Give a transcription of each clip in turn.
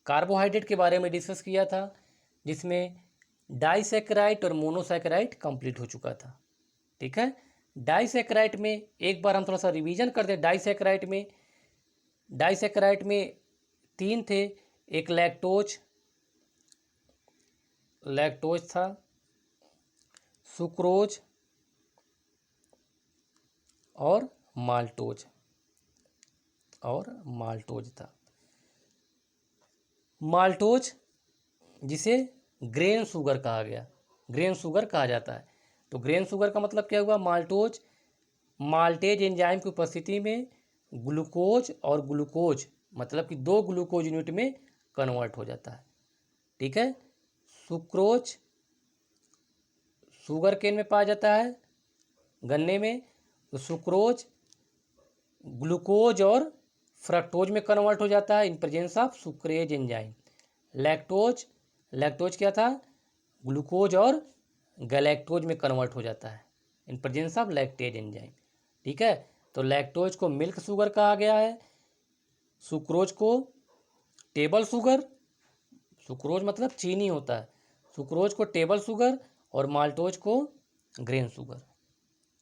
Carbohydrate के बारे में डिस्कस किया था, जिसमें डाइसैकेराइड और मोनोसैकेराइड कंप्लीट हो चुका था। ठीक है, डाइसैकेराइड में एक बार हम थोड़ा सा रिवीजन कर दें। डाइसैकेराइड में 3 थे। एक लैक्टोज था, सुक्रोज और माल्टोज था। माल्टोज जिसे ग्रेन शुगर कहा जाता है। तो ग्रेन शुगर का मतलब क्या हुआ? माल्टोज माल्टेज एंजाइम की उपस्थिति में ग्लूकोज और ग्लूकोज मतलब कि 2 ग्लूकोज यूनिट में कन्वर्ट हो जाता है। ठीक है, सुक्रोज शुगर केन में पाया जाता है, गन्ने में। तो सुक्रोज ग्लूकोज और फ्रक्टोज में कन्वर्ट हो जाता है in presence of sucrase enzyme. Lactose क्या था? ग्लूकोज और गैलेक्टोज में कन्वर्ट हो जाता है in presence of lactase enzyme. ठीक है, तो लैक्टोज को मिल्क शुगर कहा गया है, सुक्रोज को टेबल शुगर, सुक्रोज मतलब चीनी होता है, सुक्रोज को टेबल शुगर और माल्टोज को ग्रेन शुगर।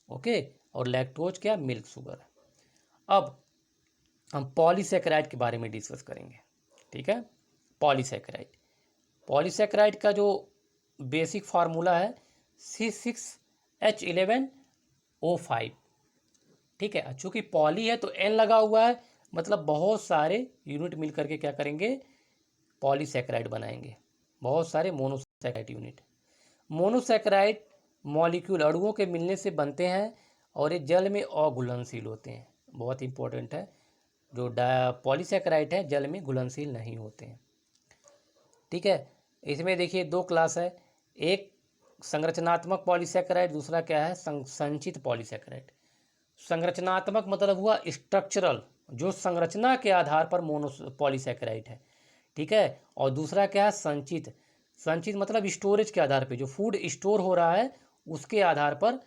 ओके, और लैक्टोज क्या? Milk sugar. अब हम पॉलीसैकेराइड के बारे में डिस्कस करेंगे। ठीक है, पॉलीसैकेराइड का जो बेसिक फार्मूला है C6H11O5। ठीक है, चूंकि पॉली है तो N लगा हुआ है, मतलब बहुत सारे यूनिट मिल करके क्या करेंगे? पॉलीसैकेराइड बनाएंगे, बहुत सारे मोनोसैकेराइड यूनिट। मोनोसैकेराइड मॉलिक्यूल अणुओं के मिलने से बनते हैं और ये जल में अघुलनशील होते हैं। बहुत इंपॉर्टेंट है, जो पॉलीसैकेराइड है जल में घुलनशील नहीं होते हैं। ठीक है, इसमें देखिए 2 क्लास है, एक संरचनात्मक पॉलीसैकेराइड, दूसरा क्या है? संचित पॉलीसैकेराइड। संरचनात्मक मतलब हुआ स्ट्रक्चरल, जो संरचना के आधार पर मोनो पॉलीसैकेराइड है। ठीक है, और दूसरा क्या है? संचित मतलब स्टोरेज के आधार पे, जो फूड स्टोर हो रहा है उसके आधार पर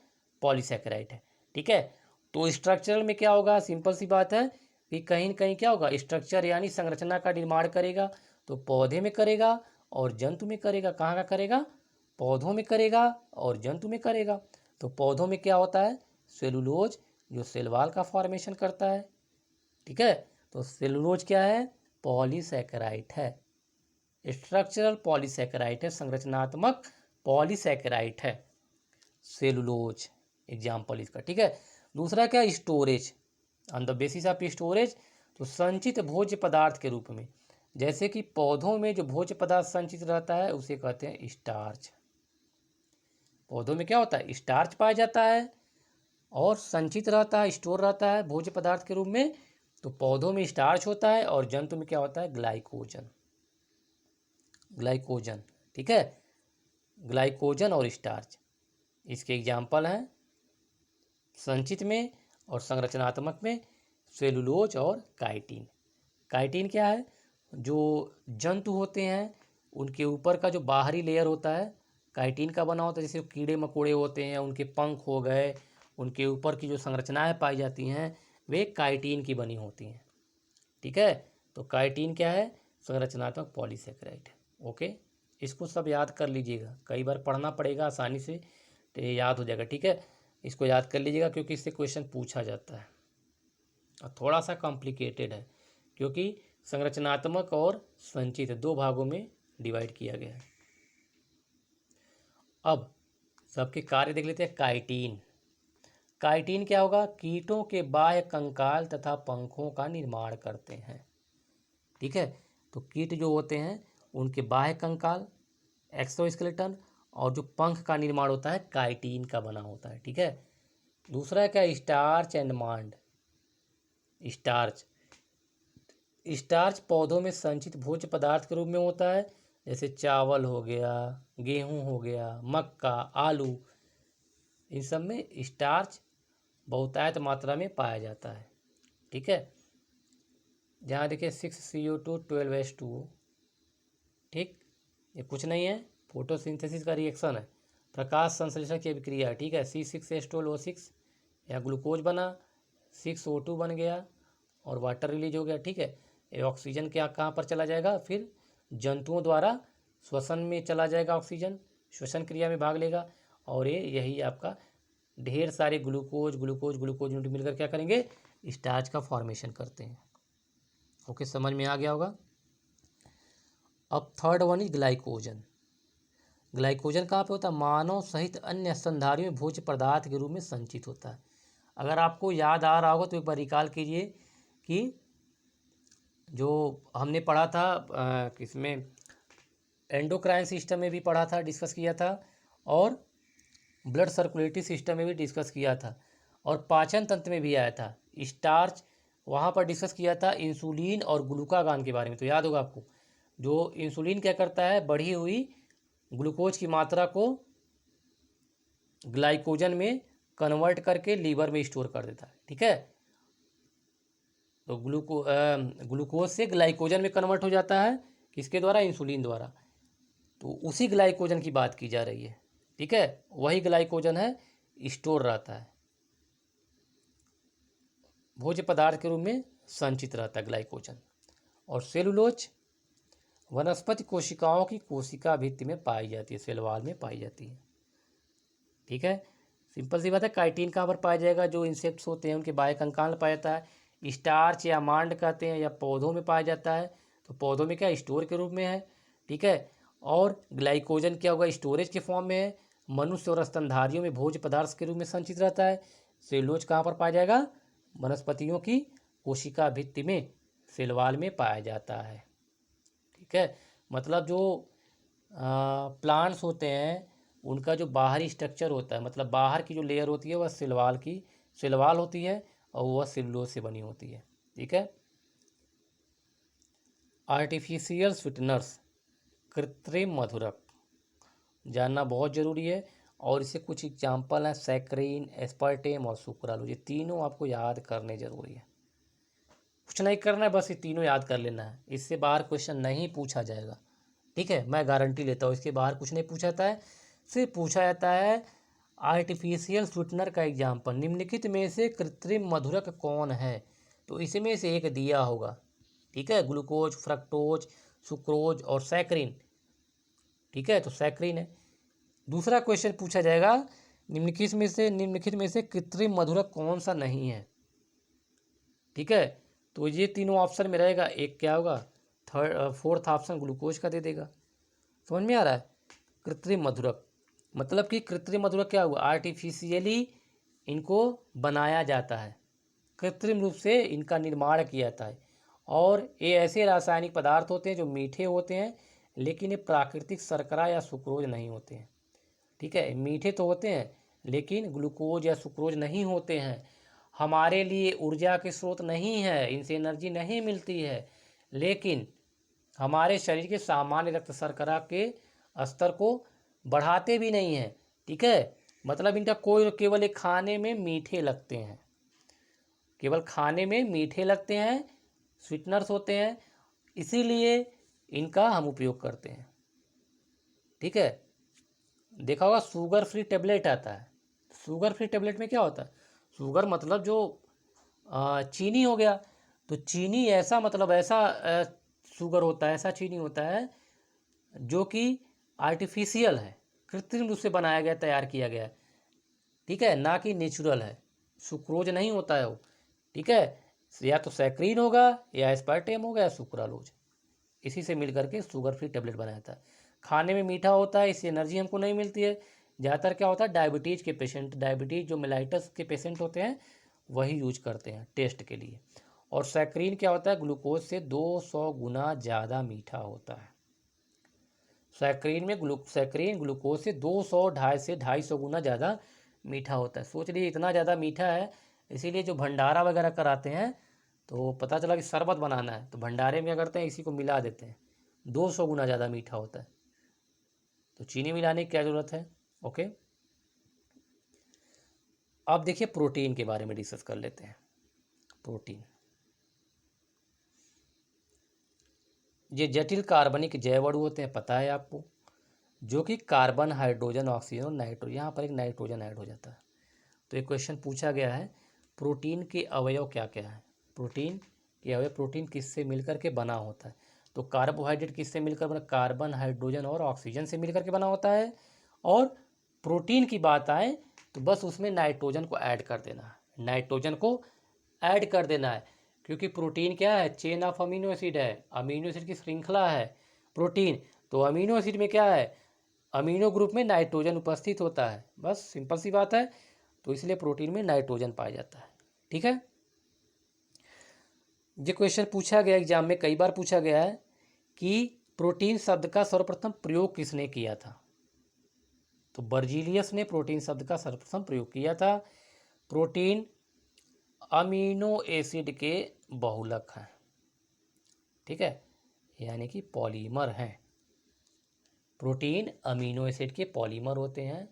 पॉलीसैकेराइड है। ठीक है, तो स्ट्रक्चरल में क्या होगा? सिंपल सी बात है कि कहीं न कहीं क्या होगा? स्ट्रक्चर यानी संरचना का निर्माण करेगा, तो पौधे में करेगा और जंतु में करेगा। कहाँ का करेगा? पौधों में करेगा और जंतु में करेगा। तो पौधों में क्या होता है? सेलुलोज, जो सेल वॉल का फॉर्मेशन करता है। ठीक है, तो सेलुलोज क्या है? पॉलीसैकेराइड है, स्ट्रक्चरल पॉलीसैकेराइड है, संरचनात्मक पॉलीसैकेराइड है सेलुलोज, एग्जाम्पल इसका। ठीक है, दूसरा क्या? Storage, on the basis of storage, तो संचित भोज्य पदार्थ के रूप में। जैसे कि पौधों में जो भोज्य पदार्थ संचित रहता है उसे कहते हैं स्टार्च। पौधों में क्या होता है? स्टार्च पाया जाता है और संचित रहता है, स्टोर रहता है भोज्य पदार्थ के रूप में। तो पौधों में स्टार्च होता है और जंतु में क्या होता है? ग्लाइकोजन। ठीक है, ग्लाइकोजन और स्टार्च इसके एग्जाम्पल हैं संचित में, और संरचनात्मक में सेलुलोज और काइटिन। काइटिन क्या है? जो जंतु होते हैं उनके ऊपर का जो बाहरी लेयर होता है काइटिन का बना होता है। जैसे कीड़े मकोड़े होते हैं, उनके पंख हो गए, उनके ऊपर की जो संरचनाएं पाई जाती हैं वे काइटिन की बनी होती हैं। ठीक है, तो काइटिन क्या है? संरचनात्मक पॉलीसैकेराइड। ओके, इसको सब याद कर लीजिएगा, कई बार पढ़ना पड़ेगा, आसानी से तो ये याद हो जाएगा। ठीक है, इसको याद कर लीजिएगा क्योंकि इससे क्वेश्चन पूछा जाता है और थोड़ा सा कॉम्प्लिकेटेड है, क्योंकि संरचनात्मक और संचित 2 भागों में डिवाइड किया गया है। अब सबके कार्य देख लेते हैं। काइटिन क्या होगा? कीटों के बाह्य कंकाल तथा पंखों का निर्माण करते हैं। ठीक है, तो कीट जो होते हैं उनके बाह्य कंकाल एक्सोस्केलेटन और जो पंख का निर्माण होता है काइटिन का बना होता है। ठीक है, दूसरा क्या? Starch and Mand. स्टार्च पौधों में संचित भोज्य पदार्थ के रूप में होता है, जैसे चावल हो गया, गेहूं हो गया, मक्का, आलू, इन सब में स्टार्च बहुतायत मात्रा में पाया जाता है। ठीक है, जहाँ देखिए 6CO2 12H2O। ठीक, ये कुछ नहीं है, फोटोसिंथेसिस का रिएक्शन है, प्रकाश संश्लेषण की अभिक्रिया है। ठीक है, C6H12O6 या ग्लूकोज बना, 6O2 बन गया और वाटर रिलीज हो गया। ठीक है, ये ऑक्सीजन क्या कहाँ पर चला जाएगा? फिर जंतुओं द्वारा श्वसन में चला जाएगा, ऑक्सीजन श्वसन क्रिया में भाग लेगा, और ये यही आपका ढेर सारे ग्लूकोज ग्लूकोज ग्लूकोज यूनिट मिलकर क्या करेंगे, स्टार्च का फॉर्मेशन करते हैं। ओके, समझ में आ गया होगा। अब third one is glycogen. Glycogen कहाँ पे होता है, मानव सहित अन्य स्तनधारियों में भोज्य पदार्थ के रूप में संचित होता है। अगर आपको याद आ रहा होगा तो एक बार रिकॉल कीजिए कि जो हमने पढ़ा था किसमें, एंडोक्राइन सिस्टम में भी पढ़ा था, डिस्कस किया था, और ब्लड सर्कुलेटरी सिस्टम में भी डिस्कस किया था, और पाचन तंत्र में भी आया था स्टार्च, वहाँ पर डिस्कस किया था इंसुलिन और ग्लूकागान के बारे में। तो याद होगा आपको, जो इंसुलिन क्या करता है, बढ़ी हुई ग्लूकोज की मात्रा को ग्लाइकोजन में कन्वर्ट करके लीवर में स्टोर कर देता है। ठीक है, तो ग्लूकोज से ग्लाइकोजन में कन्वर्ट हो जाता है, किसके द्वारा, इंसुलिन द्वारा। तो उसी ग्लाइकोजन की बात की जा रही है। ठीक है, वही ग्लाइकोजन है, स्टोर रहता है, भोज्य पदार्थ के रूप में संचित रहता है ग्लाइकोजन। और सेलुलोज वनस्पति कोशिकाओं की कोशिका भित्ति में पाई जाती है, सेल वॉल में पाई जाती है। ठीक है, सिंपल सी बात है। काइटिन कहाँ पर पाया जाएगा, जो इंसेक्ट्स होते हैं उनके बाह्य कंकाल में पाया जाता है। स्टार्च या मांड कहते हैं, या पौधों में पाया जाता है, तो पौधों में क्या, स्टोर के रूप में है। ठीक है, और ग्लाइकोजन क्या होगा, स्टोरेज के फॉर्म में है। मनुष्य और स्तनधारियों में भोज्य पदार्थ के रूप में संचित रहता है। सेलुलोज कहाँ पर पाया जाएगा, वनस्पतियों की कोशिका भित्ति में, सेल वॉल में पाया जाता है। ठीक है, मतलब जो प्लांट्स होते हैं उनका जो बाहरी स्ट्रक्चर होता है, मतलब बाहर की जो लेयर होती है वह सेल वॉल होती है, और वह सेलुलोज से बनी होती है। ठीक है, आर्टिफिशियल स्वीटनर्स, कृत्रिम मधुरक, जानना बहुत ज़रूरी है। और इससे कुछ एग्जाम्पल हैं, सैकरीन, एस्पर्टेम और सुक्रालोज। ये तीनों आपको याद करने जरूरी है, कुछ नहीं करना है, बस ये तीनों याद कर लेना है। इससे बाहर क्वेश्चन नहीं पूछा जाएगा। ठीक है, मैं गारंटी लेता हूँ, इसके बाहर कुछ नहीं पूछा जाता है। सिर्फ पूछा जाता है आर्टिफिशियल स्वीटनर का एग्जाम्पल, निम्नलिखित में से कृत्रिम मधुरक कौन है, तो इसमें से एक दिया होगा। ठीक है, ग्लूकोज, फ्रक्टोज, सुक्रोज और सैकरीन। ठीक है, तो सैकरीन है। दूसरा क्वेश्चन पूछा जाएगा, निम्नलिखित में से कृत्रिम मधुरक कौन सा नहीं है। ठीक है, तो ये तीनों ऑप्शन में रहेगा, एक क्या होगा, फोर्थ ऑप्शन ग्लूकोज का दे देगा। समझ में आ रहा है। कृत्रिम मधुरक मतलब कि कृत्रिम मधुरक क्या हुआ, आर्टिफिशियली इनको बनाया जाता है, कृत्रिम रूप से इनका निर्माण किया जाता है। और ये ऐसे रासायनिक पदार्थ होते हैं जो मीठे होते हैं, लेकिन ये प्राकृतिक शर्करा या सुक्रोज नहीं होते हैं। ठीक है, मीठे तो होते हैं लेकिन ग्लूकोज या सुक्रोज नहीं होते हैं, हमारे लिए ऊर्जा के स्रोत नहीं है, इनसे एनर्जी नहीं मिलती है, लेकिन हमारे शरीर के सामान्य रक्त शर्करा के स्तर को बढ़ाते भी नहीं हैं। ठीक है, मतलब इनका कोई, केवल एक खाने में मीठे लगते हैं, केवल खाने में मीठे लगते हैं, स्वीटनर्स होते हैं, इसीलिए इनका हम उपयोग करते हैं। ठीक है, देखा होगा शुगर फ्री टेबलेट आता है। शुगर फ्री टेबलेट में क्या होता है, शुगर मतलब जो चीनी हो गया, तो चीनी ऐसा, मतलब ऐसा शुगर होता है, ऐसा चीनी होता है जो कि आर्टिफिशियल है, कृत्रिम रूप से बनाया गया, तैयार किया गया है। ठीक है, ना कि नेचुरल है, सुक्रोज नहीं होता है वो। ठीक है, या तो सैकरीन होगा, या एस्पार्टेम होगा, या सुक्रालोज, इसी से मिल करके शुगर फ्री टेबलेट बनाया था। खाने में मीठा होता है, इससे एनर्जी हमको नहीं मिलती है। ज़्यादातर क्या होता है, डायबिटीज़ के पेशेंट, डायबिटीज़ जो मेलाइटस के पेशेंट होते हैं वही यूज करते हैं टेस्ट के लिए। और सैकरीन क्या होता है, ग्लूकोज से 200 गुना ज़्यादा मीठा होता है। सैकरीन ग्लूकोज से 200 से 250 गुना ज़्यादा मीठा होता है। सोच लीजिए इतना ज़्यादा मीठा है, इसीलिए जो भंडारा वगैरह कराते हैं तो पता चला कि शरबत बनाना है तो भंडारे में क्या करते हैं, इसी को मिला देते हैं, 200 गुना ज़्यादा मीठा होता है, तो चीनी मिलाने की क्या ज़रूरत है। ओके, अब देखिए प्रोटीन के बारे में डिस्कस कर लेते हैं। प्रोटीन ये जटिल कार्बनिक जैव अणु होते हैं, पता है आपको, जो कि कार्बन, हाइड्रोजन, ऑक्सीजन और नाइट्रोजन, यहाँ पर एक नाइट्रोजन ऐड हो जाता है। तो एक क्वेश्चन पूछा गया है, प्रोटीन के अवयव क्या क्या है, प्रोटीन के अवयव, प्रोटीन किससे मिलकर के बना होता है। तो कार्बोहाइड्रेट किससे मिलकर बना, कार्बन, हाइड्रोजन और ऑक्सीजन से मिलकर के बना होता है। और प्रोटीन की बात आए तो बस उसमें नाइट्रोजन को ऐड कर देना है, नाइट्रोजन को ऐड कर देना है, क्योंकि प्रोटीन क्या है, चेन ऑफ अमीनो एसिड है, अमीनो एसिड की श्रृंखला है प्रोटीन। तो अमीनो एसिड में क्या है, अमीनो ग्रुप में नाइट्रोजन उपस्थित होता है, बस सिंपल सी बात है। तो इसलिए प्रोटीन में नाइट्रोजन पाया जाता है। ठीक है, ये क्वेश्चन पूछा गया एग्जाम में, कई बार पूछा गया है कि प्रोटीन शब्द का सर्वप्रथम प्रयोग किसने किया था। तो बर्जीलियस ने प्रोटीन शब्द का सर्वप्रथम प्रयोग किया था। प्रोटीन अमीनो एसिड के बहुलक हैं, ठीक है, यानी कि पॉलीमर हैं। प्रोटीन अमीनो एसिड के पॉलीमर होते हैं,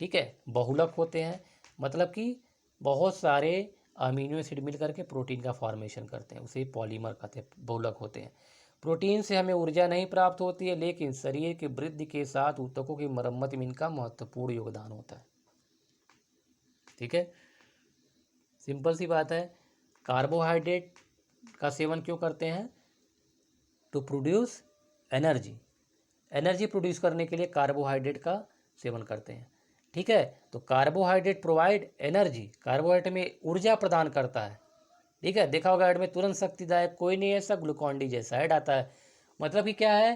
ठीक है, बहुलक होते हैं, मतलब कि बहुत सारे अमीनो एसिड मिल करके प्रोटीन का फॉर्मेशन करते हैं, उसे पॉलीमर कहते हैं, बहुलक होते हैं। प्रोटीन से हमें ऊर्जा नहीं प्राप्त होती है, लेकिन शरीर की वृद्धि के साथ ऊतकों की मरम्मत में इनका महत्वपूर्ण योगदान होता है। ठीक है, सिंपल सी बात है। कार्बोहाइड्रेट का सेवन क्यों करते हैं, to produce energy, energy produce करने के लिए कार्बोहाइड्रेट का सेवन करते हैं। ठीक है, तो कार्बोहाइड्रेट प्रोवाइड एनर्जी, कार्बोहाइड्रेट में ऊर्जा प्रदान करता है। ठीक है, देखा होगा ऐड में तुरंत शक्तिदायक कोई नहीं ऐसा, ग्लूकॉन डी जैसा ऐड आता है। मतलब कि क्या है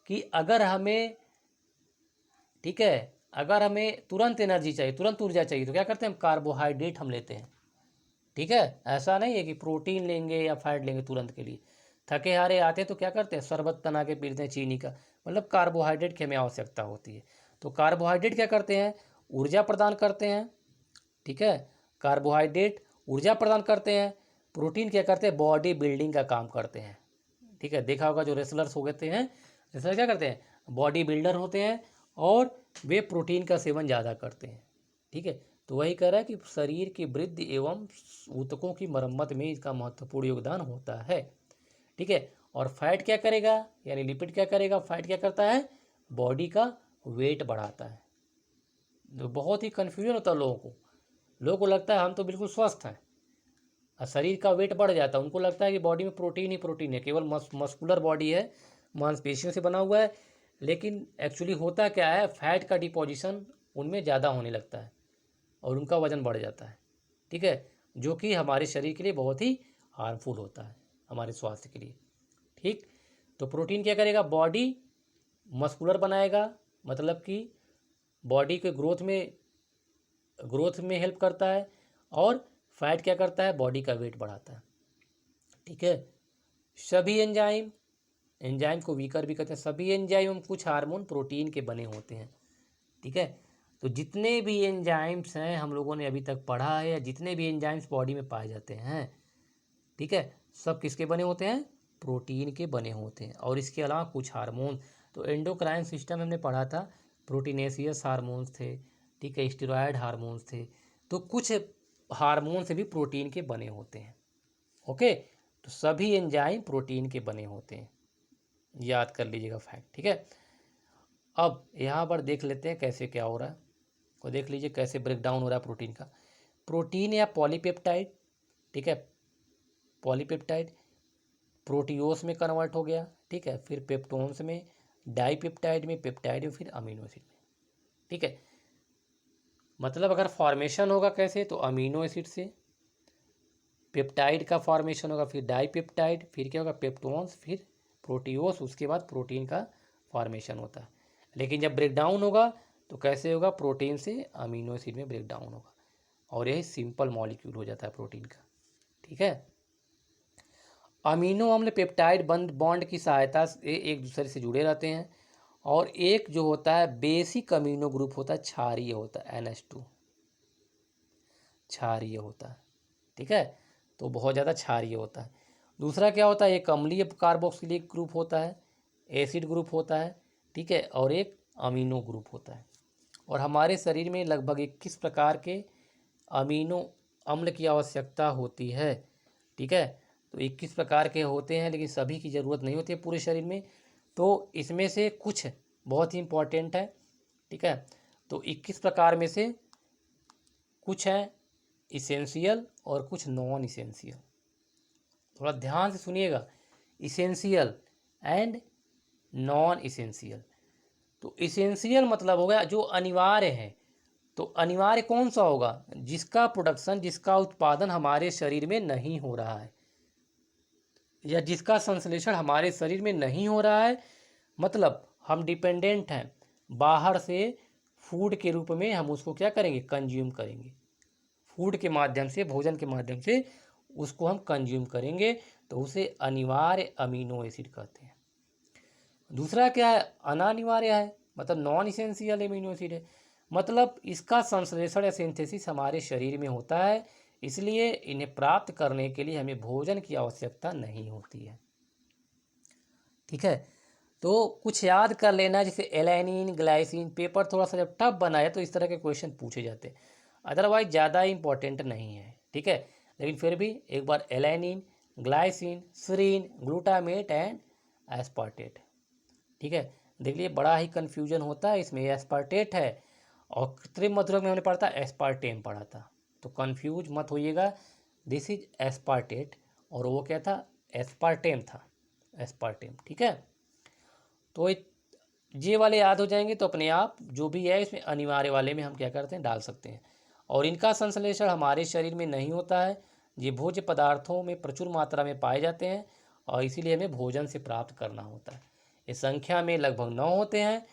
कि अगर हमें, ठीक है, अगर हमें तुरंत एनर्जी चाहिए, तुरंत ऊर्जा चाहिए, तो क्या करते हैं हम, कार्बोहाइड्रेट हम लेते हैं। ठीक है, ऐसा नहीं है कि प्रोटीन लेंगे या फैट लेंगे तुरंत के लिए। थके हारे आते हैं तो क्या करते हैं, शरबत बना के पीते हैं चीनी का, मतलब कार्बोहाइड्रेट की हमें आवश्यकता होती है। तो कार्बोहाइड्रेट क्या करते हैं, ऊर्जा प्रदान करते हैं। ठीक है, कार्बोहाइड्रेट ऊर्जा प्रदान करते हैं। प्रोटीन क्या करते हैं, बॉडी बिल्डिंग का काम करते हैं। ठीक है, देखा होगा जो रेसलर्स हो गए हैं, रेसलर क्या करते हैं, बॉडी बिल्डर होते हैं और वे प्रोटीन का सेवन ज़्यादा करते हैं। ठीक है, तो वही कह रहा है कि शरीर की वृद्धि एवं ऊतकों की मरम्मत में इसका महत्वपूर्ण योगदान होता है। ठीक है, और फैट क्या करेगा, यानी लिपिड क्या करेगा, फैट क्या करता है, बॉडी का वेट बढ़ाता है। तो बहुत ही कन्फ्यूजन होता है लोगों को लगता है हम तो बिल्कुल स्वस्थ हैं और शरीर का वेट बढ़ जाता है, उनको लगता है कि बॉडी में प्रोटीन ही प्रोटीन है, केवल मस्कुलर बॉडी है, मांसपेशियों से बना हुआ है। लेकिन एक्चुअली होता क्या है, फैट का डिपोजिशन उनमें ज़्यादा होने लगता है और उनका वजन बढ़ जाता है। ठीक है, जो कि हमारे शरीर के लिए बहुत ही हार्मफुल होता है, हमारे स्वास्थ्य के लिए। ठीक, तो प्रोटीन क्या करेगा, बॉडी मस्कुलर बनाएगा, मतलब कि बॉडी के ग्रोथ में हेल्प करता है। और फैट क्या करता है, बॉडी का वेट बढ़ाता है। ठीक है, सभी एंजाइम को वीकर भी कहते हैं, सभी एंजाइम कुछ हार्मोन प्रोटीन के बने होते हैं। ठीक है, तो जितने भी एंजाइम्स हैं हम लोगों ने अभी तक पढ़ा है, या जितने भी एंजाइम्स बॉडी में पाए जाते हैं, ठीक है, सब किसके बने होते हैं, प्रोटीन के बने होते हैं। और इसके अलावा कुछ हार्मोन, तो एंडोक्राइन सिस्टम हमने पढ़ा था, प्रोटीनेशियस हार्मोन्स थे, ठीक है, स्टेरॉयड हार्मोन्स थे, तो कुछ हार्मोन से भी प्रोटीन के बने होते हैं। ओके, तो सभी एंजाइम प्रोटीन के बने होते हैं, याद कर लीजिएगा फैक्ट। ठीक है, अब यहाँ पर देख लेते हैं कैसे क्या हो रहा है, को देख लीजिए कैसे ब्रेक डाउन हो रहा है प्रोटीन का। प्रोटीन या पॉलीपेप्टाइड, ठीक है, पॉलीपेप्टाइड प्रोटीओस में कन्वर्ट हो गया, ठीक है, फिर पेप्टोन्स में, डाईपेप्टाइड में, पेप्टाइड में, फिर अमीनो एसिड में। ठीक है, मतलब अगर फॉर्मेशन होगा कैसे, तो अमीनो एसिड से पेप्टाइड का फॉर्मेशन होगा, फिर डाईपेप्टाइड, फिर क्या होगा, पेप्टोन्स, फिर प्रोटीओस, उसके बाद प्रोटीन का फॉर्मेशन होता है। लेकिन जब ब्रेक डाउन होगा तो कैसे होगा, प्रोटीन से अमीनो एसिड में ब्रेक डाउन होगा, और यही सिंपल मॉलिक्यूल हो जाता है प्रोटीन का। ठीक है, अमीनो अम्ल पेप्टाइड बॉन्ड की सहायता से एक दूसरे से जुड़े रहते हैं, और एक जो होता है बेसिक अमीनो ग्रुप होता है, क्षारीय होता है, NH2 क्षारीय होता है। ठीक है, तो बहुत ज़्यादा क्षारीय होता है। दूसरा क्या होता है, एक अम्लीय कार्बोक्सिलिक ग्रुप होता है, एसिड ग्रुप होता है, ठीक है, और एक अमीनो ग्रुप होता है। और हमारे शरीर में लगभग 21 प्रकार के अमीनो अम्ल की आवश्यकता होती है। ठीक है, तो 21 प्रकार के होते हैं, लेकिन सभी की ज़रूरत नहीं होती है पूरे शरीर में। तो इसमें से कुछ बहुत ही इम्पोर्टेंट है। ठीक है, तो 21 प्रकार में से कुछ हैं इसेंशियल और कुछ नॉन इसेंशियल। थोड़ा ध्यान से सुनिएगा। Essential and non essential. तो इसेंशियल मतलब हो गया जो अनिवार्य है। तो अनिवार्य कौन सा होगा? जिसका प्रोडक्शन, जिसका उत्पादन हमारे शरीर में नहीं हो रहा है, या जिसका संश्लेषण हमारे शरीर में नहीं हो रहा है। मतलब हम डिपेंडेंट हैं, बाहर से फूड के रूप में हम उसको क्या करेंगे? कंज्यूम करेंगे। फूड के माध्यम से, भोजन के माध्यम से उसको हम कंज्यूम करेंगे, तो उसे अनिवार्य अमीनो एसिड कहते हैं। दूसरा क्या है? अनानिवार्य है, मतलब नॉन इसेंशियल अमीनो एसिड है। मतलब इसका संश्लेषण या सिंथेसिस हमारे शरीर में होता है, इसलिए इन्हें प्राप्त करने के लिए हमें भोजन की आवश्यकता नहीं होती है। ठीक है, तो कुछ याद कर लेना, जैसे एलानिन, ग्लाइसिन। पेपर थोड़ा सा जब टफ बनाए तो इस तरह के क्वेश्चन पूछे जाते हैं, अदरवाइज ज़्यादा इंपॉर्टेंट नहीं है। ठीक है, लेकिन फिर भी एक बार alanine, glycine, serine, glutamate and aspartate. ठीक है, देख लिए बड़ा ही कन्फ्यूजन होता है इसमें। एस्पार्टेट है और कृत्रिम मधुरक में हमने पढ़ा था एस्पार्टेम पढ़ा था, तो कन्फ्यूज मत होइएगा। दिस इज एस्पार्टेट और वो क्या था? एस्पार्टेम था, एस्पार्टेम। ठीक है, तो ये वाले याद हो जाएंगे तो अपने आप जो भी है इसमें अनिवार्य वाले में हम क्या करते हैं? डाल सकते हैं। और इनका संश्लेषण हमारे शरीर में नहीं होता है, ये भोज्य पदार्थों में प्रचुर मात्रा में पाए जाते हैं और इसीलिए हमें भोजन से प्राप्त करना होता है। इस संख्या में लगभग 9 होते हैं: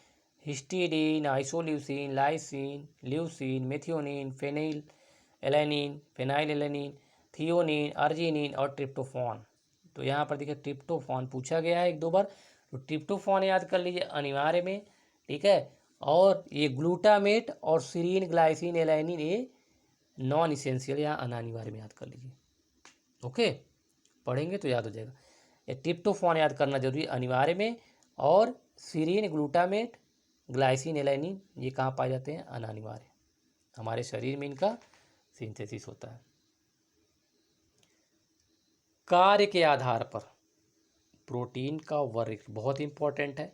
histidine, isoleucine, lysine, leucine, methionine, phenyl alanine, phenyl alanine, threonine, arginine और ट्रिप्टोफॉन। तो यहाँ पर देखिए ट्रिप्टोफॉन पूछा गया है 1-2 बार, तो ट्रिप्टोफॉन याद कर लीजिए अनिवार्य में। ठीक है, और ये ग्लूटामेट और सीरीन, ग्लाइसिन, एलानिन ये नॉन इसेंशियल या अनानिवार्य में याद कर लीजिए। ओके, पढ़ेंगे तो याद हो जाएगा। ये ट्रिप्टोफॉन याद करना जरूरी अनिवार्य में, और सीरीन, ग्लूटामेट, ग्लाइसिन, एलानिन ये कहाँ पाए जाते हैं? अनानिवार्य, हमारे शरीर में इनका सिंथेसिस होता है। कार्य के आधार पर प्रोटीन का वर्ग बहुत इंपॉर्टेंट है।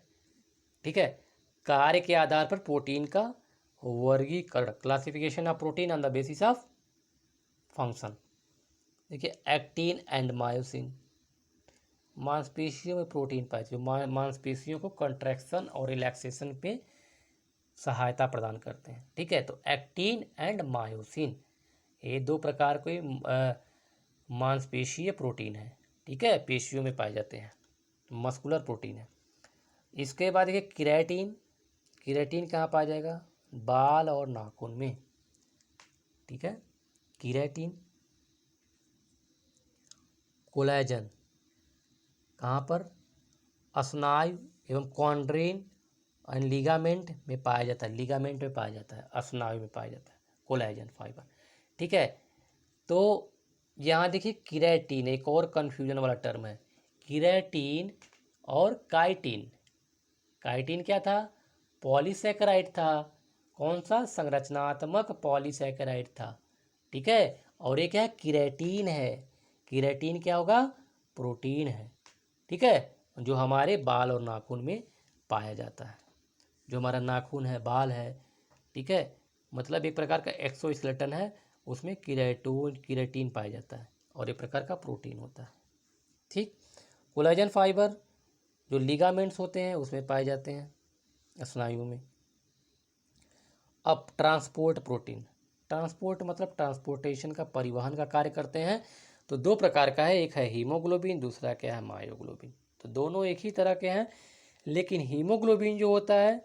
ठीक है, कार्य के आधार पर प्रोटीन का वर्गीकरण, classification of protein on the basis of function. देखिए एक्टिन एंड मायोसिन, मांसपेशियों में प्रोटीन पाए जो मांसपेशियों को कंट्रैक्शन और रिलैक्सेशन पे सहायता प्रदान करते हैं। ठीक है, तो एक्टिन एंड मायोसिन ये 2 प्रकार के मांसपेशीय प्रोटीन है। ठीक है, पेशियों में पाए जाते हैं, मस्कुलर प्रोटीन है। इसके बाद देखिए केराटिन, केराटिन कहाँ पाया जाएगा? बाल और नाखून में। ठीक है, केराटिन। कोलेजन कहाँ पर? स्नायु एवं कॉन्ड्रेन एंड लिगामेंट में पाया जाता है, लिगामेंट में पाया जाता है, स्नायु में पाया जाता है कोलेजन फाइबर। ठीक है, तो यहाँ देखिए केराटिन एक और कन्फ्यूजन वाला टर्म है, केराटिन और काइटिन। काइटिन क्या था? पॉलीसैकेराइड था। कौन सा? संरचनात्मक पॉलीसैकेराइड था। ठीक है, और ये क्या है? केराटिन है। केराटिन क्या होगा? प्रोटीन है। ठीक है, जो हमारे बाल और नाखून में पाया जाता है, जो हमारा नाखून है, बाल है। ठीक है, मतलब एक प्रकार का एक्सोस्केलेटन है, उसमें केराटिन पाया जाता है और एक प्रकार का प्रोटीन होता है। ठीक, कोलेजन फाइबर जो लिगामेंट्स होते हैं उसमें पाए जाते हैं स्नायु में। अब ट्रांसपोर्ट प्रोटीन, ट्रांसपोर्ट मतलब ट्रांसपोर्टेशन का, परिवहन का कार्य करते हैं। तो 2 प्रकार का है, एक है हीमोग्लोबिन, दूसरा क्या है? मायोग्लोबिन। तो दोनों एक ही तरह के हैं, लेकिन हीमोग्लोबिन जो होता है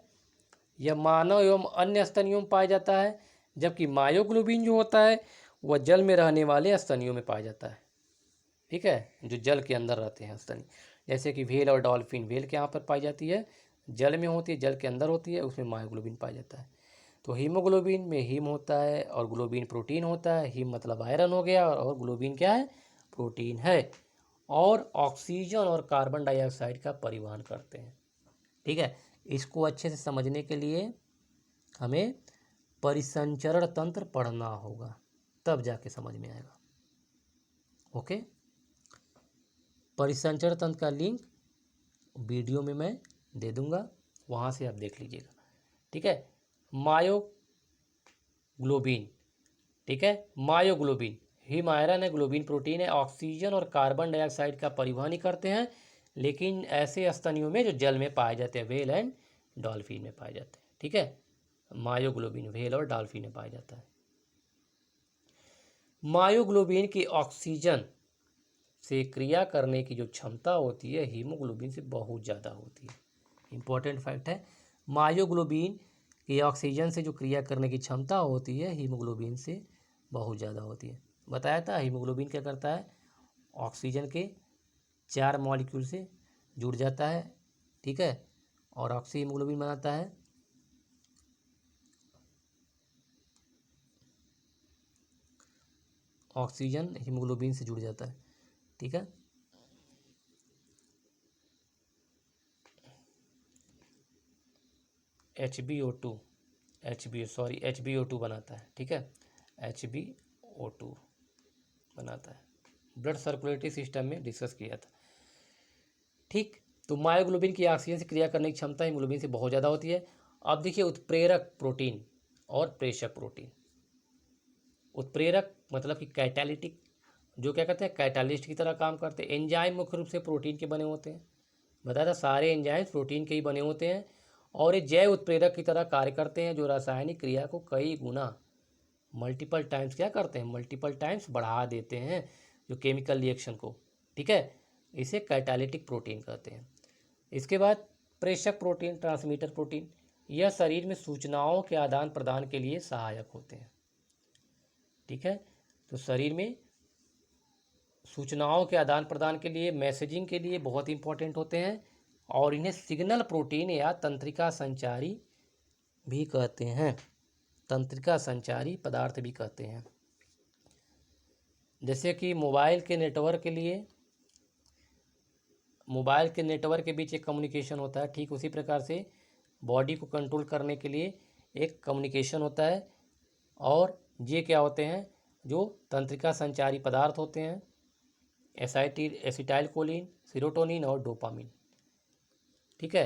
यह मानव एवं अन्य स्तनियों में पाया जाता है, जबकि मायोग्लोबिन जो होता है वह जल में रहने वाले स्तनियों में पाया जाता है। ठीक है, जो जल के अंदर रहते हैं स्तनी, जैसे कि व्हेल और डॉल्फिन। व्हेल के यहाँ पर पाई जाती है, जल में होती है, जल के अंदर होती है, उसमें मायोग्लोबिन पाया जाता है। तो हीमोग्लोबिन में हीम होता है और ग्लोबिन प्रोटीन होता है। हीम मतलब आयरन हो गया और ग्लोबिन क्या है? प्रोटीन है, और ऑक्सीजन और कार्बन डाइऑक्साइड का परिवहन करते हैं। ठीक है, इसको अच्छे से समझने के लिए हमें परिसंचरण तंत्र पढ़ना होगा, तब जाके समझ में आएगा। ओके, परिसंचरण तंत्र का लिंक वीडियो में मैं दे दूंगा, वहाँ से आप देख लीजिएगा। ठीक है, मायोग्लोबिन। ठीक है, मायोग्लोबिन हीम आयरन है, ग्लोबिन प्रोटीन है, ऑक्सीजन और कार्बन डाइऑक्साइड का परिवहन ही करते हैं, लेकिन ऐसे स्तनियों में जो जल में पाए जाते हैं, व्हेल एंड डॉल्फिन में पाए जाते हैं। ठीक है, मायोग्लोबिन व्हेल और डॉल्फिन में पाया जाता है। मायोग्लोबिन की ऑक्सीजन से क्रिया करने की जो क्षमता होती है हीमोग्लोबिन से बहुत ज़्यादा होती है। इंपॉर्टेंट फैक्ट है, मायोग्लोबिन की ऑक्सीजन से जो क्रिया करने की क्षमता होती है हीमोग्लोबिन से बहुत ज़्यादा होती है। बताया था हीमोग्लोबिन क्या करता है, ऑक्सीजन के 4 मॉलिक्यूल से जुड़ जाता है। ठीक है, और ऑक्सी हीमोग्लोबिन बनाता है। ऑक्सीजन हीमोग्लोबिन से जुड़ जाता है। ठीक है, HbO2 बनाता है। ठीक है, HbO2 बनाता है, ब्लड सर्कुलेटरी सिस्टम में डिस्कस किया था। ठीक, तो मायोग्लोबिन की ऑक्सीजन से क्रिया करने की क्षमता हीमोग्लोबिन से बहुत ज़्यादा होती है। अब देखिए उत्प्रेरक प्रोटीन और प्रेषक प्रोटीन। उत्प्रेरक मतलब कि कैटालिटिक, जो क्या करते हैं, कैटालिस्ट की तरह काम करते हैं। एंजाइम मुख्य रूप से प्रोटीन के बने होते हैं। बताया था सारे एंजाइम प्रोटीन के ही बने होते हैं और ये जैव उत्प्रेरक की तरह कार्य करते हैं, जो रासायनिक क्रिया को कई गुना मल्टीपल टाइम्स क्या करते हैं, मल्टीपल टाइम्स बढ़ा देते हैं जो केमिकल रिएक्शन को। ठीक है, इसे कैटालिटिक प्रोटीन कहते हैं। इसके बाद प्रेषक प्रोटीन, ट्रांसमीटर प्रोटीन, यह शरीर में सूचनाओं के आदान प्रदान के लिए सहायक होते हैं। ठीक है, तो शरीर में सूचनाओं के आदान प्रदान के लिए, मैसेजिंग के लिए बहुत इंपॉर्टेंट होते हैं और इन्हें सिग्नल प्रोटीन या तंत्रिका संचारी भी कहते हैं। तंत्रिका संचारी पदार्थ भी कहते हैं। जैसे कि मोबाइल के नेटवर्क के बीच एक कम्युनिकेशन होता है, ठीक उसी प्रकार से बॉडी को कंट्रोल करने के लिए एक कम्युनिकेशन होता है। और ये क्या होते हैं, जो तंत्रिका संचारी पदार्थ होते हैं, एसिटाइल कोलिन, सीरोटोनिन और डोपामिन। ठीक है,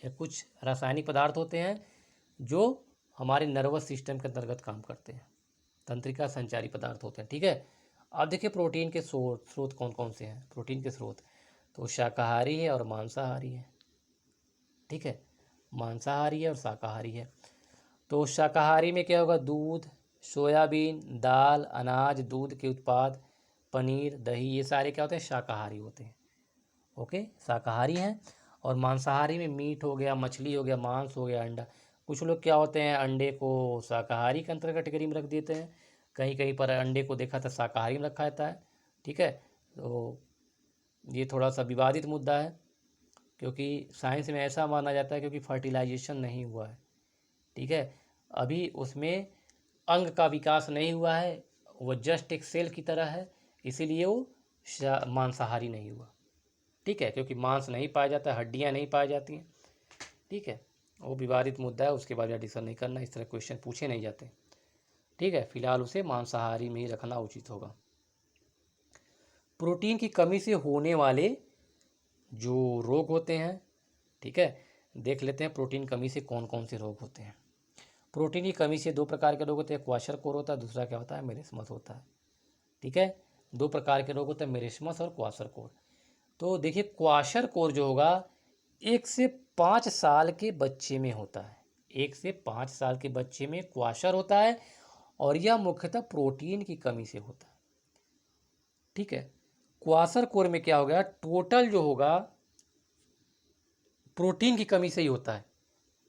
ये कुछ रासायनिक पदार्थ होते हैं जो हमारे नर्वस सिस्टम के अंतर्गत काम करते हैं, तंत्रिका संचारी पदार्थ होते हैं। ठीक है, अब देखिए प्रोटीन के स्रोत कौन कौन से हैं। प्रोटीन के स्रोत तो शाकाहारी है और मांसाहारी है। ठीक है, मांसाहारी है और शाकाहारी है। तो शाकाहारी में क्या होगा, दूध, सोयाबीन, दाल, अनाज, दूध के उत्पाद, पनीर, दही, ये सारे क्या होते हैं, शाकाहारी होते हैं। ओके, शाकाहारी हैं। और मांसाहारी में मीट हो गया, मछली हो गया, मांस हो गया, अंडा। कुछ लोग क्या होते हैं, अंडे को शाकाहारी के अंतर्गत कैटेगरी में रख देते हैं, कहीं कहीं पर अंडे को देखा था शाकाहारी में रखा जाता है। ठीक है, तो ये थोड़ा सा विवादित मुद्दा है, क्योंकि साइंस में ऐसा माना जाता है क्योंकि फर्टिलाइजेशन नहीं हुआ है। ठीक है, अभी उसमें अंग का विकास नहीं हुआ है, वो जस्ट एक सेल की तरह है, इसीलिए वो मांसाहारी नहीं हुआ। ठीक है, क्योंकि मांस नहीं पाया जाता, हड्डियां नहीं पाई जाती हैं। ठीक है, वो विवादित मुद्दा है, उसके बाद डिस्कस नहीं करना, इस तरह क्वेश्चन पूछे नहीं जाते। ठीक है, फिलहाल उसे मांसाहारी में ही रखना उचित होगा। प्रोटीन की कमी से होने वाले जो रोग होते हैं, ठीक है, देख लेते हैं प्रोटीन कमी से कौन कौन से रोग होते हैं। प्रोटीन की कमी से 2 प्रकार के रोग होते हैं, क्वाशरकोर होता है, दूसरा क्या होता है, मेरिस्मस होता है। ठीक है, 2 प्रकार के रोग होते हैं, मेरिस्मस और क्वाशरकोर। तो देखिए क्वाशरकोर जो होगा 1 से 5 साल के बच्चे में होता है। 1 से 5 साल के बच्चे में क्वाशर होता है और यह मुख्यतः प्रोटीन की कमी से होता है। ठीक है, क्वाशरकोर में क्या हो गया, टोटल जो होगा प्रोटीन की कमी से ही होता है।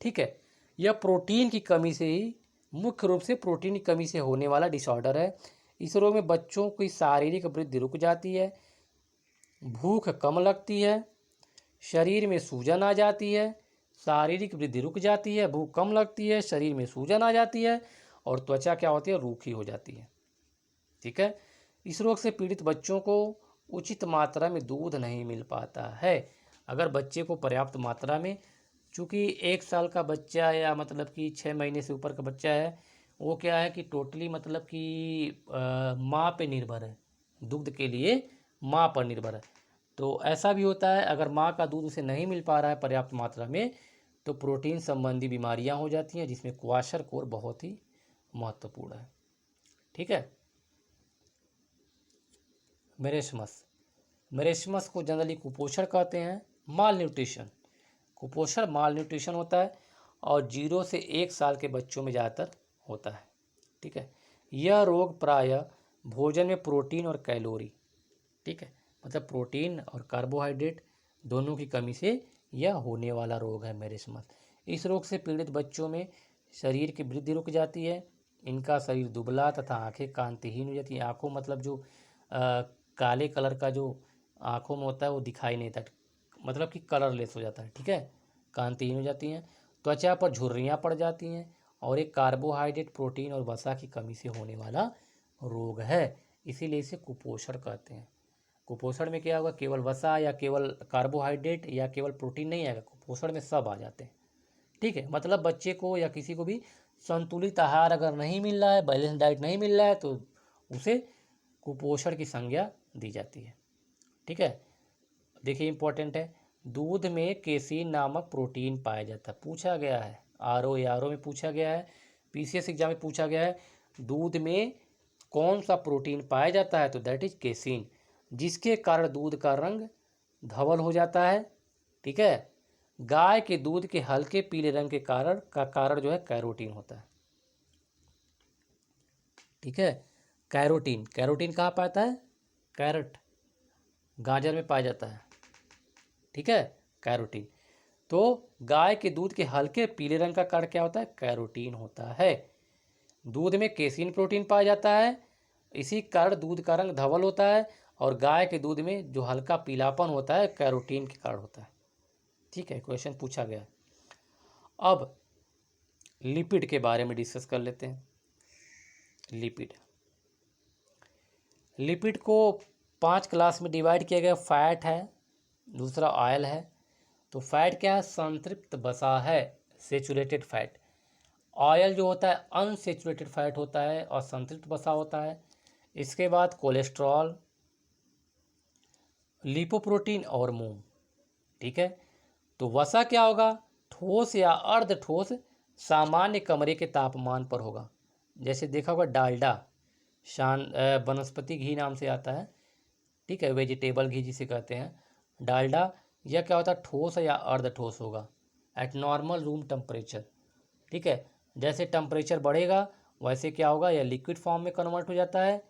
ठीक है, यह प्रोटीन की कमी से ही, मुख्य रूप से प्रोटीन की कमी से होने वाला डिसऑर्डर है। इस रोग में बच्चों की शारीरिक वृद्धि रुक जाती है, भूख कम लगती है, शरीर में सूजन आ जाती है, शारीरिक वृद्धि रुक जाती है, भूख कम लगती है, शरीर में सूजन आ जाती है और त्वचा क्या होती है, रूखी हो जाती है। ठीक है, इस रोग से पीड़ित बच्चों को उचित मात्रा में दूध नहीं मिल पाता है। अगर बच्चे को पर्याप्त मात्रा में, चूँकि 1 साल का बच्चा या मतलब कि 6 महीने से ऊपर का बच्चा है, वो क्या है कि टोटली मतलब कि माँ पे निर्भर है, दुग्ध के लिए माँ पर निर्भर है। तो ऐसा भी होता है, अगर माँ का दूध उसे नहीं मिल पा रहा है पर्याप्त मात्रा में, तो प्रोटीन संबंधी बीमारियां हो जाती हैं, जिसमें क्वाशरकोर बहुत ही महत्वपूर्ण है। ठीक है, मेरिस्मस मेरेस्मस को जनरली कुपोषण कहते हैं। माल न्यूट्रिशन, कुपोषण माल न्यूट्रिशन होता है और 0 से 1 साल के बच्चों में ज़्यादातर होता है। ठीक है, यह रोग प्रायः भोजन में प्रोटीन और कैलोरी, ठीक है, मतलब प्रोटीन और कार्बोहाइड्रेट दोनों की कमी से यह होने वाला रोग है मेरेस्मस। इस रोग से पीड़ित बच्चों में शरीर की वृद्धि रुक जाती है, इनका शरीर दुबला तथा आंखें कांतिहीन हो जाती हैं। आंखों मतलब जो काले कलर का जो आंखों में होता है वो दिखाई नहीं देता, मतलब कि कलरलेस हो जाता है। ठीक है, कांतिहीन हो जाती हैं, त्वचा पर झुर्रियाँ पड़ जाती हैं और एक कार्बोहाइड्रेट, प्रोटीन और वसा की कमी से होने वाला रोग है, इसीलिए इसे कुपोषण कहते हैं। कुपोषण में क्या होगा, केवल वसा या केवल कार्बोहाइड्रेट या केवल प्रोटीन नहीं आएगा, कुपोषण में सब आ जाते हैं। ठीक है, मतलब बच्चे को या किसी को भी संतुलित आहार अगर नहीं मिल रहा है, बैलेंस डाइट नहीं मिल रहा है, तो उसे कुपोषण की संज्ञा दी जाती है। ठीक है, देखिए इंपॉर्टेंट है, दूध में केसीन नामक प्रोटीन पाया जाता है। पूछा गया है आर ओ में पूछा गया है, पीसीएस एग्जाम में पूछा गया है, दूध में कौन सा प्रोटीन पाया जाता है, तो दैट इज केसीन, जिसके कारण दूध का रंग धवल हो जाता है। ठीक है, गाय के दूध के हल्के पीले रंग के कारण जो है कैरोटीन होता है। ठीक है, कैरोटीन, कैरोटीन कहाँ पाता है, कैरेट, गाजर में पाया जाता है। ठीक है, कैरोटीन, तो गाय के दूध के हल्के पीले रंग का कारण क्या होता है, कैरोटीन होता है। दूध में केसीन प्रोटीन पाया जाता है, इसी कारण दूध का रंग धवल होता है, और गाय के दूध में जो हल्का पीलापन होता है कैरोटीन के कारण होता है। ठीक है, क्वेश्चन पूछा गया। अब लिपिड के बारे में डिस्कस कर लेते हैं। लिपिड, लिपिड को 5 क्लास में डिवाइड किया गया। फैट है, दूसरा ऑयल है। तो फैट क्या है, संतृप्त वसा है, सेचुरेटेड फैट। ऑयल जो होता है अनसेचुरेटेड फैट होता है और संतृप्त वसा होता है। इसके बाद कोलेस्ट्रॉल, लिपोप्रोटीन और मोम। ठीक है, तो वसा क्या होगा, ठोस या अर्ध ठोस सामान्य कमरे के तापमान पर होगा। जैसे देखा होगा डालडा, वनस्पति घी नाम से आता है। ठीक है, वेजिटेबल घी जिसे कहते हैं डालडा, यह क्या होता है, ठोस या अर्ध ठोस होगा एट नॉर्मल रूम टेम्परेचर। ठीक है, जैसे टेम्परेचर बढ़ेगा वैसे क्या होगा, यह लिक्विड फॉर्म में कन्वर्ट हो जाता है,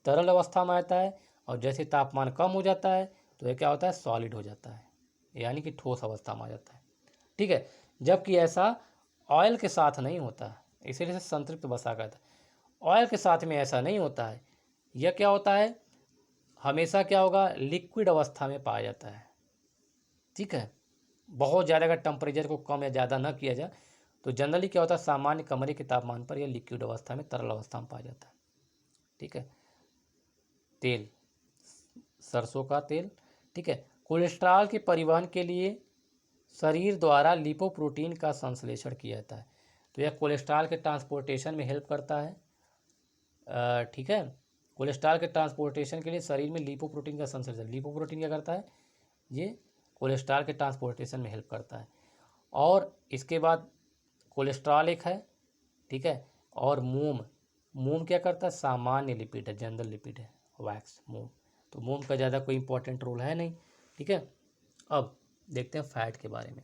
तरल अवस्था में आता है, और जैसे तापमान कम हो जाता है तो यह क्या होता है, सॉलिड हो जाता है, यानी कि ठोस अवस्था में आ जाता है। ठीक है, जबकि ऐसा ऑयल के साथ नहीं होता है, इसीलिए इसे संतृप्त वसा कहता है। ऑयल के साथ में ऐसा नहीं होता है, यह क्या होता है, हमेशा क्या होगा, लिक्विड अवस्था में पाया जाता है। ठीक है, बहुत ज़्यादा अगर टेम्परेचर को कम या ज़्यादा न किया जाए तो जनरली क्या होता है, सामान्य कमरे के तापमान पर यह लिक्विड अवस्था में, तरल अवस्था में पाया जाता है। ठीक है, तेल, सरसों का तेल। ठीक है, कोलेस्ट्रॉल के परिवहन के लिए शरीर द्वारा लिपोप्रोटीन का संश्लेषण किया जाता है, तो यह कोलेस्ट्रॉल के ट्रांसपोर्टेशन में हेल्प करता है। ठीक है, कोलेस्ट्रॉल के ट्रांसपोर्टेशन के लिए शरीर में लिपोप्रोटीन का संश्लेषण, लिपोप्रोटीन क्या करता है, ये कोलेस्ट्रॉल के ट्रांसपोर्टेशन में हेल्प करता है। और इसके बाद कोलेस्ट्रॉल एक है। ठीक है, और मोम, मोम क्या करता है, सामान्य लिपिड है, जनरल लिपिड है, वैक्स मोम, तो मोम का ज़्यादा कोई इंपॉर्टेंट रोल है नहीं। ठीक है, अब देखते हैं फैट के बारे में।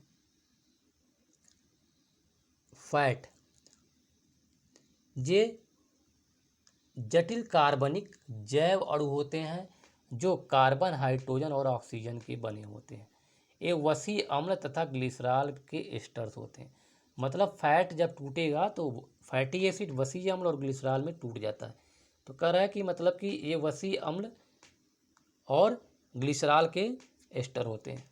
फैट, ये जटिल कार्बनिक जैव अणु होते हैं जो कार्बन, हाइड्रोजन और ऑक्सीजन के बने होते हैं। ये वसी अम्ल तथा ग्लिसरॉल के एस्टर्स होते हैं। मतलब फैट जब टूटेगा तो फैटी एसिड वसी अम्ल और ग्लिसरॉल में टूट जाता है। तो कह रहा है कि मतलब कि ये वसी अम्ल और ग्लिसरॉल के एस्टर होते हैं।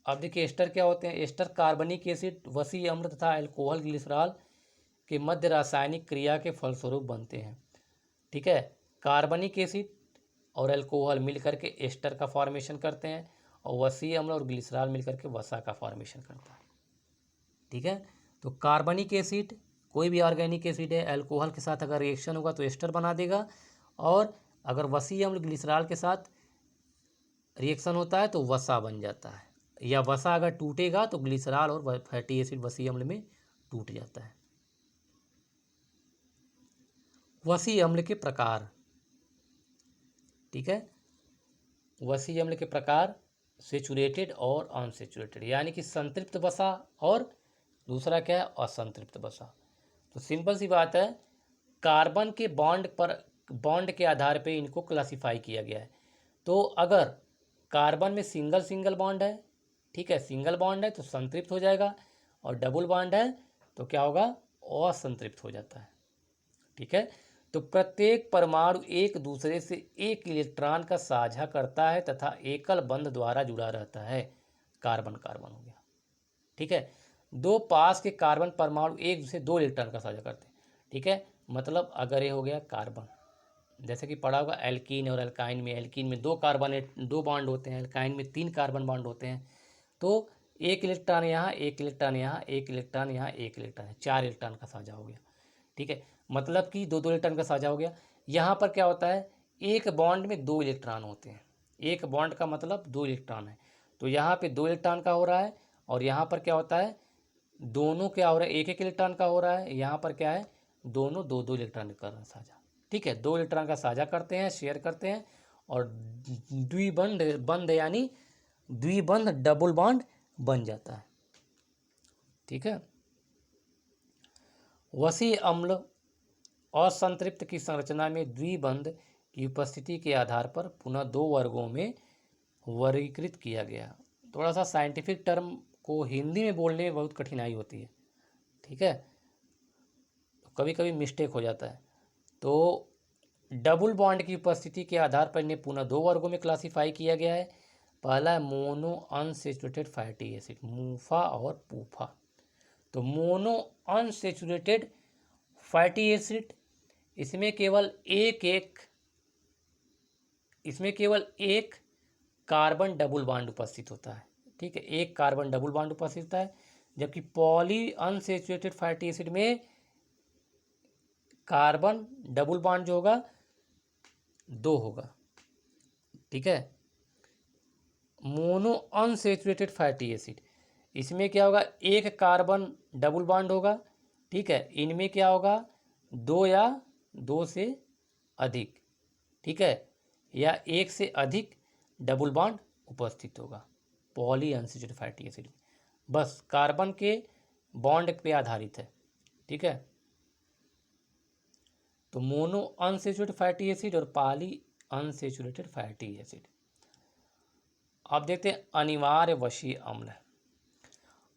अब देखिए एस्टर क्या होते हैं, एस्टर कार्बनिक एसिड, वसी अम्ल तथा अल्कोहल ग्लिसरॉल के मध्य रासायनिक क्रिया के फलस्वरूप बनते हैं। ठीक है, कार्बनिक एसिड और अल्कोहल मिलकर के एस्टर का फॉर्मेशन करते हैं और वसी अम्ल और ग्लिसरॉल मिलकर के वसा का फॉर्मेशन करता है। ठीक है, तो कार्बनिक एसिड कोई भी ऑर्गेनिक एसिड है, अल्कोहल के साथ अगर रिएक्शन होगा तो एस्टर बना देगा, और अगर वसी अम्ल ग्लिसरॉल के साथ रिएक्शन होता है तो वसा बन जाता है, या वसा अगर टूटेगा तो ग्लिसरॉल और फैटी एसिड वसी अम्ल में टूट जाता है। वसी अम्ल के प्रकार। ठीक है, वसी अम्ल के प्रकार सेचुरेटेड और अनसेचुरेटेड, यानी कि संतृप्त वसा और दूसरा क्या है, असंतृप्त वसा। तो सिंपल सी बात है, कार्बन के बॉन्ड के आधार पे इनको क्लासिफाई किया गया है। तो अगर कार्बन में सिंगल सिंगल बॉन्ड है, ठीक है, सिंगल बॉन्ड है तो संतृप्त हो जाएगा, और डबल बॉन्ड है तो क्या होगा, असंतृप्त हो जाता है। ठीक है, तो प्रत्येक परमाणु एक दूसरे से एक इलेक्ट्रॉन का साझा करता है तथा एकल बंध द्वारा जुड़ा रहता है। कार्बन कार्बन हो गया। ठीक है, दो पास के कार्बन परमाणु एक दूसरे 2 इलेक्ट्रॉन का साझा करते हैं। ठीक है, मतलब अगर ये हो गया कार्बन, जैसे कि पढ़ा होगा एल्कीन और एल्काइन में, एल्कीन में 2 कार्बन 2 बॉन्ड होते हैं, एल्काइन में 3 कार्बन बॉन्ड होते हैं। तो एक इलेक्ट्रॉन यहाँ, एक इलेक्ट्रॉन यहाँ, एक इलेक्ट्रॉन यहाँ, एक इलेक्ट्रॉन है, 4 इलेक्ट्रॉन का साझा हो गया। ठीक है, मतलब कि 2 इलेक्ट्रॉन का साझा हो गया। यहाँ पर क्या होता है, एक बॉन्ड में 2 इलेक्ट्रॉन होते हैं, एक बॉन्ड का मतलब 2 इलेक्ट्रॉन है। तो यहाँ पे 2 इलेक्ट्रॉन का हो रहा है, और यहाँ पर क्या होता है, दोनों क्या हो रहा है, एक एक इलेक्ट्रॉन का हो रहा है। यहाँ पर क्या है, दोनों 2 इलेक्ट्रॉन कर रहे हैं साझा। ठीक है, 2 इलेक्ट्रॉन का साझा करते हैं, शेयर करते हैं, और द्विबंध बंध यानी द्विबंध डबल बॉन्ड बन जाता है। ठीक है, वसी अम्ल असंतृप्त की संरचना में द्विबंध की उपस्थिति के आधार पर पुनः 2 वर्गों में वर्गीकृत किया गया। थोड़ा सा साइंटिफिक टर्म को हिंदी में बोलने में बहुत कठिनाई होती है। ठीक है, तो कभी कभी मिस्टेक हो जाता है। तो डबल बॉन्ड की उपस्थिति के आधार पर इन्हें पुनः 2 वर्गों में क्लासिफाई किया गया है। पहला है मोनो अनसेचुरेटेड फैटी एसिड, मूफा और पूफा। तो मोनो अनसेचुरेटेड फैटी एसिड, इसमें केवल एक कार्बन डबल बॉन्ड उपस्थित होता है। ठीक है, एक कार्बन डबल बॉन्ड उपस्थित होता है, जबकि पॉली अनसेचुरेटेड फैटी एसिड में कार्बन डबल बॉन्ड जो होगा 2 होगा। ठीक है, मोनो अनसेचुरेटेड फैटी एसिड, इसमें क्या होगा, एक कार्बन डबल बॉन्ड होगा। ठीक है, इनमें क्या होगा, 2 या 2 से अधिक, ठीक है, या एक से अधिक डबल बॉन्ड उपस्थित होगा पॉली अनसेचुरेटेड फैटी एसिड में। बस कार्बन के बॉन्ड पे आधारित है। ठीक है, तो मोनो अनसेचुरेटेड फैटी एसिड और पॉली अनसेचुरेटेड फैटी एसिड। अब देखते हैं अनिवार्य वशीय अम्ल।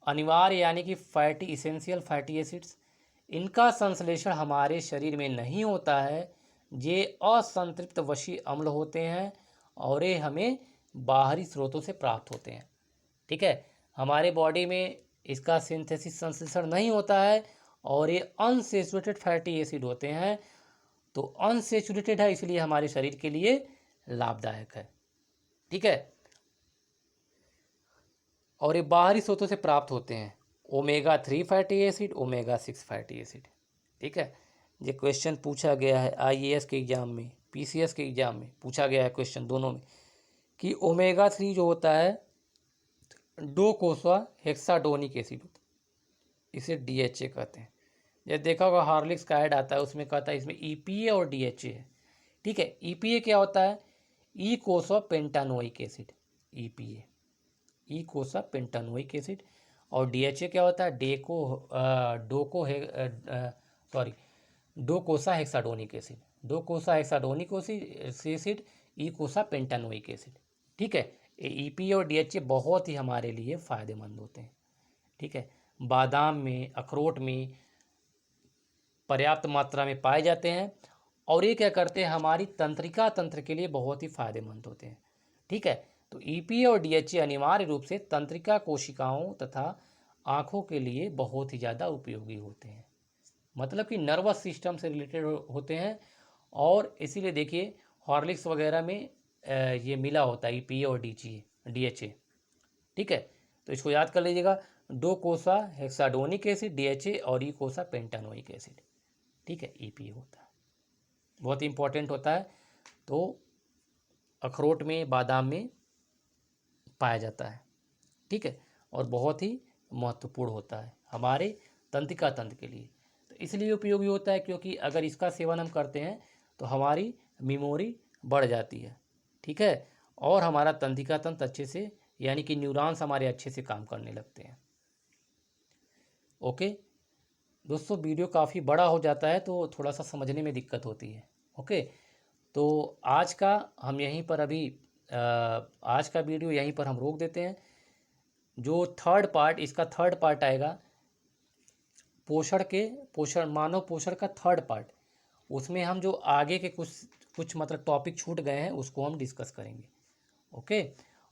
अनिवार्य यानी कि फैटी इसेंशियल फैटी एसिड्स, इनका संश्लेषण हमारे शरीर में नहीं होता है। ये असंतृप्त वशीय अम्ल होते हैं और ये हमें बाहरी स्रोतों से प्राप्त होते हैं। ठीक है, हमारे बॉडी में इसका सिंथेसिस संश्लेषण नहीं होता है, और ये अनसेचुरेटेड फैटी एसिड होते हैं। तो अनसेचुरेटेड है, इसलिए हमारे शरीर के लिए लाभदायक है। ठीक है, और ये बाहरी स्रोतों से प्राप्त होते हैं, omega 3 fatty acid, omega 6 fatty acid. ठीक है, ये क्वेश्चन पूछा गया है आईएएस के एग्जाम में, पीसीएस के एग्जाम में पूछा गया है क्वेश्चन दोनों में, कि ओमेगा 3 जो होता है डोकोसा हेक्साडोनिक एसिड होता है, इसे डीएचए कहते हैं। जैसे देखा होगा हॉर्लिक्स का ऐड आता है, उसमें कहता है इसमें ईपीए और डीएचए है। ठीक है, ईपीए क्या होता है, ई कोसा पेंटानोइक एसिड, ईपीए ई कोसा पेंटानोइक एसिड। और डीएचए क्या होता है, डोकोसा हेक्साडोनिक एसिड, डोकोसा हेक्साडोनिक एसिड, ई कोसा पेंटानोइक एसिड। ठीक है, ईपी और डीएचए बहुत ही हमारे लिए फ़ायदेमंद होते हैं। ठीक है, बादाम में, अखरोट में पर्याप्त मात्रा में पाए जाते हैं, और ये क्या करते हैं, हमारी तंत्रिका तंत्र के लिए बहुत ही फायदेमंद होते हैं। ठीक है, तो ईपीए और डीएचए अनिवार्य रूप से तंत्रिका कोशिकाओं तथा आँखों के लिए बहुत ही ज़्यादा उपयोगी होते हैं, मतलब कि नर्वस सिस्टम से रिलेटेड होते हैं। और इसीलिए देखिए हॉर्लिक्स वगैरह में ये मिला होता है ईपीए और डीएचए। ठीक है, तो इसको याद कर लीजिएगा, डोकोसा हेक्साडोनिक एसिड डीएचए और ई कोसा पेंटानोइक एसिड। ठीक है, ईपीए होता है, बहुत ही इंपॉर्टेंट होता है। तो अखरोट में, बादाम में पाया जाता है। ठीक है, और बहुत ही महत्वपूर्ण होता है हमारे तंत्रिका तंत्र के लिए। तो इसलिए उपयोगी होता है क्योंकि अगर इसका सेवन हम करते हैं तो हमारी मेमोरी बढ़ जाती है। ठीक है, और हमारा तंत्रिका तंत्र अच्छे से यानी कि न्यूरॉन्स हमारे अच्छे से काम करने लगते हैं। ओके दोस्तों, वीडियो काफ़ी बड़ा हो जाता है तो थोड़ा सा समझने में दिक्कत होती है। ओके, तो आज का हम यहीं पर अभी आज का वीडियो यहीं पर हम रोक देते हैं। जो थर्ड पार्ट, इसका थर्ड पार्ट आएगा पोषण मानव पोषण का थर्ड पार्ट, उसमें हम जो आगे के कुछ मतलब टॉपिक छूट गए हैं उसको हम डिस्कस करेंगे। ओके,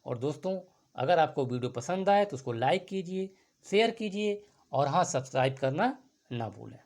और दोस्तों अगर आपको वीडियो पसंद आए तो उसको लाइक कीजिए, शेयर कीजिए और हाँ, सब्सक्राइब करना ना भूलें।